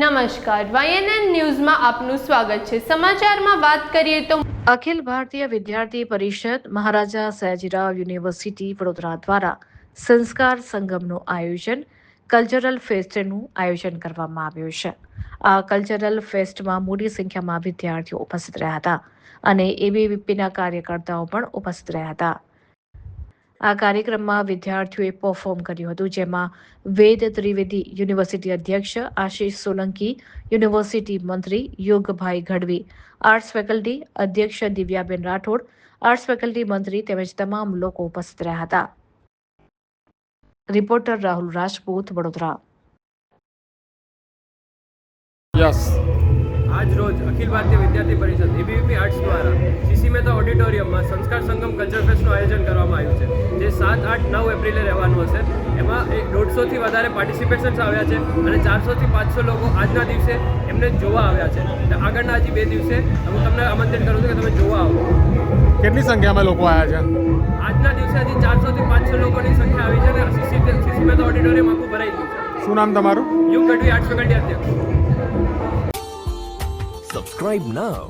નમસ્કાર, YNN ન્યૂઝમાં આપનું સ્વાગત છે। સમાચારમાં વાત કરીએ તો અખિલ ભારતીય વિદ્યાર્થી પરિષદ મહારાજા સયાજીરાવ યુનિવર્સિટી વડોદરા દ્વારા સંસ્કાર સંગમનું આયોજન કલ્ચરલ ફેસ્ટનું આયોજન કરવામાં આવ્યું છે। આ કલ્ચરલ ફેસ્ટમાં મોટી સંખ્યામાં વિદ્યાર્થીઓ ઉપસ્થિત રહ્યા હતા અને એબીવીપીના કાર્યકર્તાઓ પણ ઉપસ્થિત રહ્યા હતા। આ કાર્યક્રમમાં વિદ્યાર્થીઓએ પરફોર્મ કર્યું હતું, જેમાં વેદ ત્રિવેદી યુનિવર્સિટી અધ્યક્ષ આશીષ સોલંકી, યુનિવર્સિટી મંત્રી યોગભાઈ ગઢવી, આર્ટ્સ ફેકલ્ટી અધ્યક્ષ દિવ્યાબેન રાઠોડ, આર્ટ્સ ફેકલ્ટી મંત્રી તેમજ તમામ લોકો ઉપસ્થિત રહ્યા હતા। રિપોર્ટર રાહુલ રાજપૂત, વડોદરા। आज रोज अखिल भारतीय विद्यार्थी परिषद एबीवीपी आर्ट्स द्वारा सीसी मेहता ऑडिटोरियमમાં સંસ્કાર સંગમ કલ્ચર ફેસ્ટનું આયોજન કરવામાં આવ્યું છે, જે 7, 8, 9 એપ્રિલે રહેવાનું હશે। એમાં 150થી વધારે પાર્ટિસિપેશન્સ આવ્યા છે અને 400થી 500 લોકો આજના દિવસે એમને જોવા આવ્યા છે। આગળના હજી 2 દિવસે હું તમને આમંત્રિત કરું છું કે તમે જોવા આવો। કેટલી સંખ્યામાં લોકો આવ્યા છે? આજના દિવસે હજી 400થી 500 લોકોની સંખ્યા આવી છે અને સીસી મેહતા ઓડિટોરિયમ આખું ભરાઈ ગયું છે। શું નામ તમારું? યુગ ગઢવી, આર્ટ્સ ફેકલ્ટી અધ્યક્ષ। Subscribe now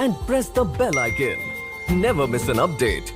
and press the bell icon. Never miss an update.